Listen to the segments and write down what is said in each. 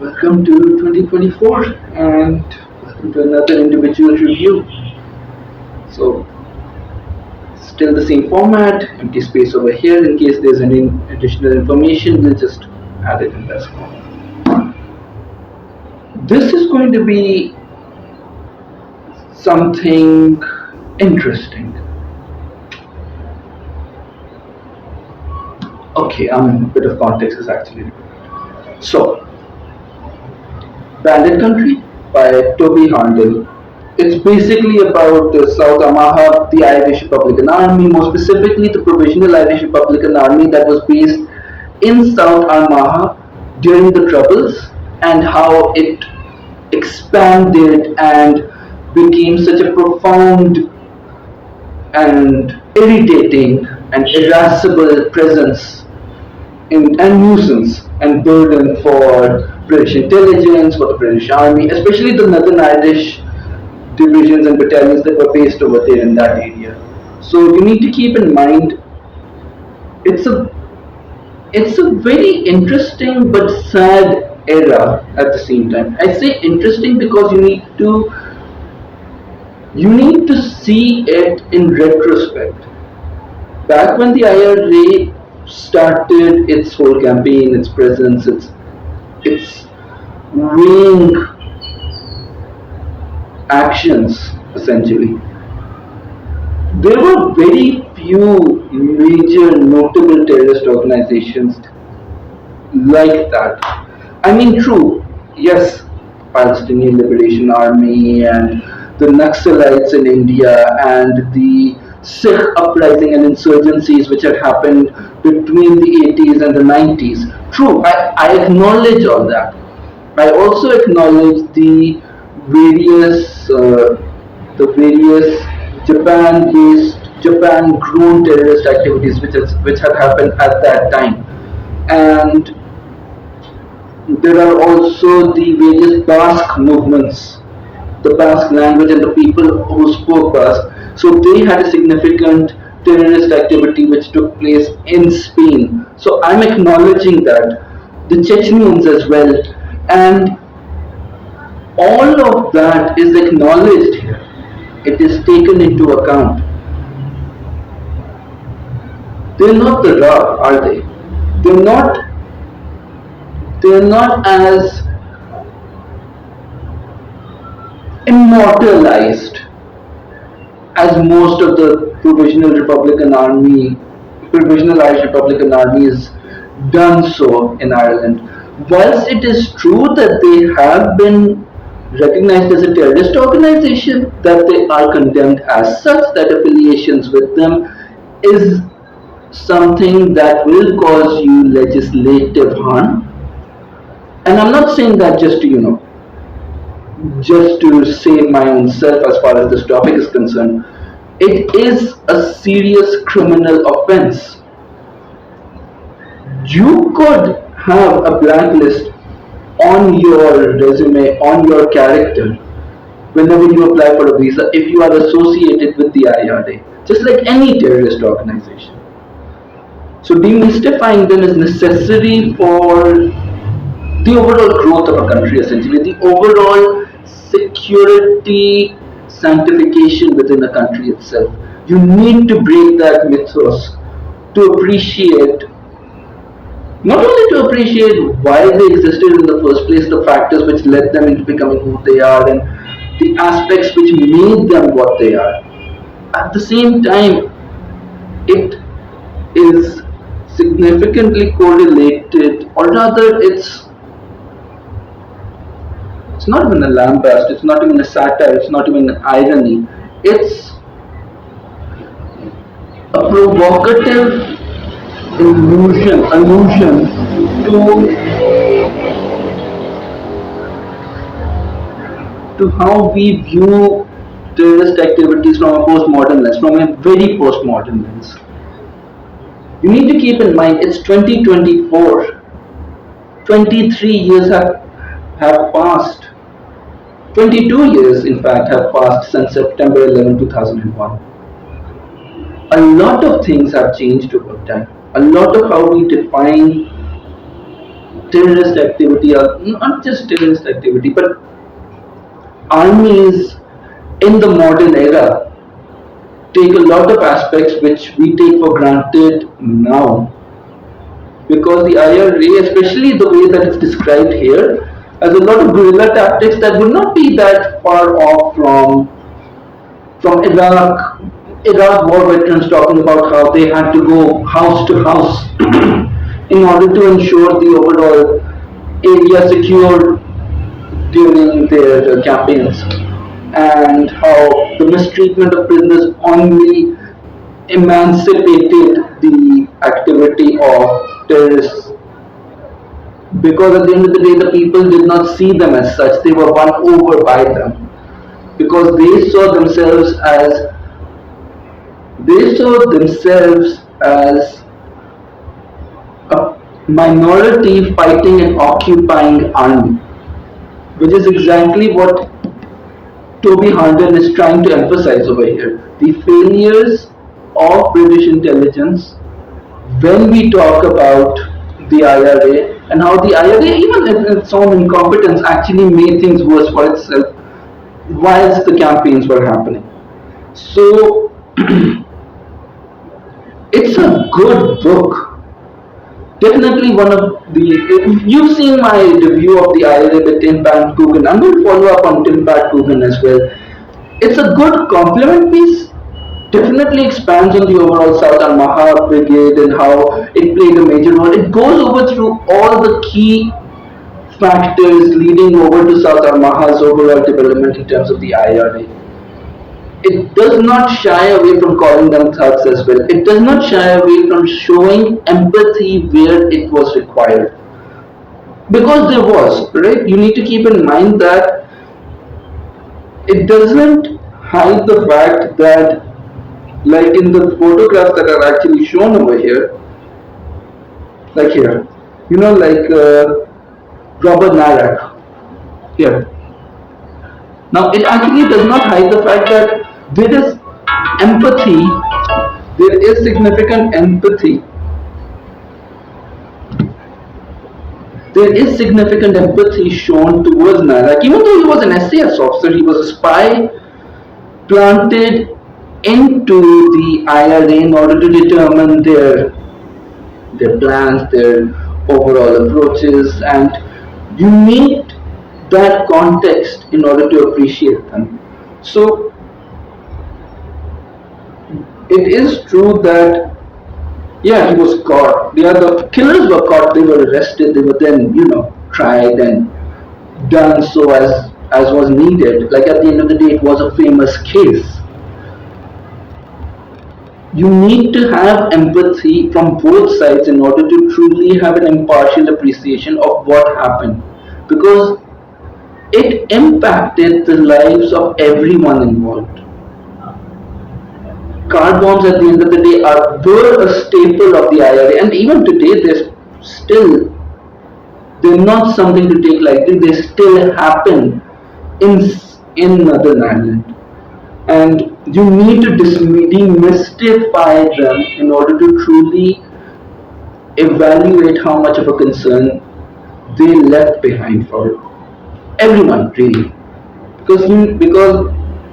Welcome to 2024 and welcome to another individual review. So, still the same format, empty space over here in case there's any additional information, we'll just add it in this form. This is going to be something interesting. Okay, a bit of context is actually required. So, Bandit Country by Toby Harndale. It's basically about the South Armagh, the Irish Republican Army, more specifically the Provisional Irish Republican Army that was based in South Armagh during the Troubles, and how it expanded and became such a profound and irritating and irascible presence and nuisance and burden for British intelligence, for the British Army, especially the Northern Irish divisions and battalions that were based over there in that area. So you need to keep in mind it's a it's a very interesting but sad era at the same time. I say interesting because you need to see it in retrospect. Back when the IRA started its whole campaign, its presence, its weighing actions essentially, there were very few major notable terrorist organizations like that. I mean, true, yes, Palestinian Liberation Army and the Naxalites in India and the Sikh uprising and insurgencies which had happened between the 80s and the 90s. True, I acknowledge all that. I also acknowledge the various Japan-based, Japan-grown terrorist activities which had happened at that time, and there are also the various Basque movements, the Basque language and the people who spoke Basque. So they had a significant terrorist activity which took place in Spain. So I'm acknowledging that the Chechens as well, and all of that is acknowledged here. It is taken into account. They're not the raw, are they? They're not. They're not as immortalized as most of the Provisional Irish Republican Army is done so in Ireland. Whilst it is true that they have been recognized as a terrorist organization, that they are condemned as such, that affiliations with them is something that will cause you legislative harm. And I'm not saying that just to save my own self as far as this topic is concerned. It is a serious criminal offense. You could have a blacklist on your resume, on your character, whenever you apply for a visa if you are associated with the IRA, just like any terrorist organization. So demystifying them is necessary for the overall growth of a country, essentially, the overall security sanctification within a country itself. You need to break that mythos to appreciate, not only to appreciate why they existed in the first place, the factors which led them into becoming who they are, and the aspects which made them what they are. At the same time, it is significantly correlated, or rather, it's not even a lambast, it's not even a satire, it's not even an irony. It's a provocative allusion to how we view terrorist activities from a postmodern lens, from a very postmodern lens. You need to keep in mind it's 2024. 23 years have passed. 22 years, in fact, have passed since September 11, 2001. A lot of things have changed over time. A lot of how we define terrorist activity, or not just terrorist activity, but armies in the modern era take a lot of aspects which we take for granted now, because the IRA, especially the way that it's described here, has a lot of guerrilla tactics that would not be that far off from Iraq war veterans talking about how they had to go house to house in order to ensure the overall area secure during their campaigns, and how the mistreatment of prisoners only emancipated the activity of terrorists, because at the end of the day the people did not see them as such, they were won over by them, because they saw themselves as a minority fighting an occupying army, which is exactly what Toby Harden is trying to emphasize over here. The failures of British intelligence when we talk about the IRA, and how the IRA, even in its own incompetence, actually made things worse for itself whilst the campaigns were happening. So it's a good book. Definitely one of the. If you've seen my review of the IRA with Tim Pat Coogan, I'm going to follow up on Tim Pat Coogan as well. It's a good complement piece. Definitely expands on the overall South Al Maha Brigade and how it played a major role. It goes over through all the key factors leading over to South Al Maha's overall development in terms of the IRA. It does not shy away from calling them thugs as well. It does not shy away from showing empathy where it was required. Because there was, right? You need to keep in mind that it doesn't hide the fact that, like in the photographs that are actually shown over here, like here, like Robert Narak here. Now, it actually does not hide the fact that there is empathy, there is significant empathy, there is significant empathy shown towards Narak. Even though he was an SAS officer, he was a spy planted into the IRA in order to determine their plans, their overall approaches, and you need that context in order to appreciate them. So it is true that, yeah, he was caught. Yeah, the killers were caught. They were arrested. They were then, tried and done so as was needed. Like at the end of the day, it was a famous case. You need to have empathy from both sides in order to truly have an impartial appreciation of what happened, because it impacted the lives of everyone involved. Car bombs at the end of the day were a staple of the IRA, and even today they're not something to take lightly. They still happen in Northern Ireland, and you need to demystify them in order to truly evaluate how much of a concern they left behind for everyone, really, because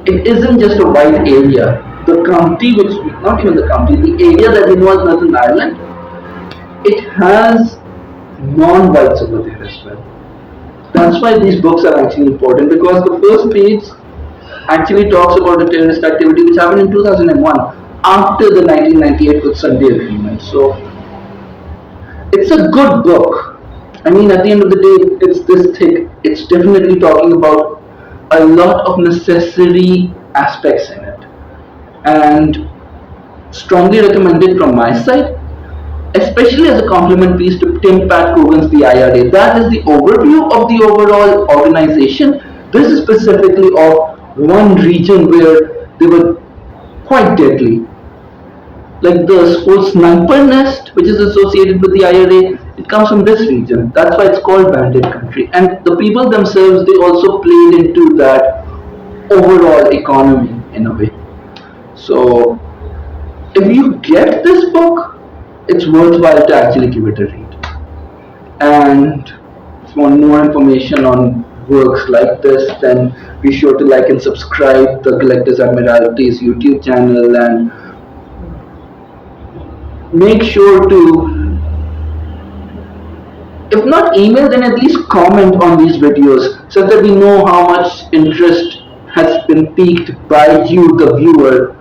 it isn't just a wide area. The county, which not even the county, the area that involves Northern Ireland, it has non-whites over there as well. That's why these books are actually important, because the first page actually talks about the terrorist activity which happened in 2001 after the 1998 Good Sunday Agreement. So it's a good book. I mean, at the end of the day, it's this thick. It's definitely talking about a lot of necessary aspects in it, and strongly recommended from my side, especially as a complement piece to Tim Pat Coogan's The IRA. That is the overview of the overall organization. This is specifically of one region where they were quite deadly. Like the whole sniper nest, which is associated with the IRA, it comes from this region. That's why it's called Bandit Country. And the people themselves, they also played into that overall economy in a way. So, if you get this book, it's worthwhile to actually give it a read. And for more information on works like this, then be sure to like and subscribe the Collectors Admiralty's YouTube channel, and make sure to, if not email, then at least comment on these videos so that we know how much interest has been piqued by you, the viewer,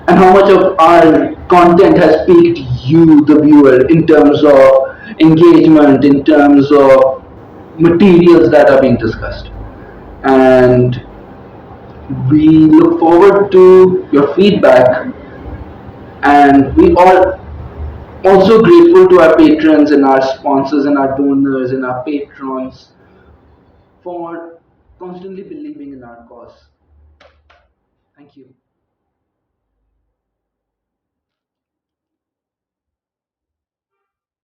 and how much of our content has piqued you, the viewer, in terms of engagement, in terms of materials that are being discussed. And we look forward to your feedback, and we are also grateful to our patrons and our sponsors and our donors and our patrons for constantly believing in our cause. Thank you.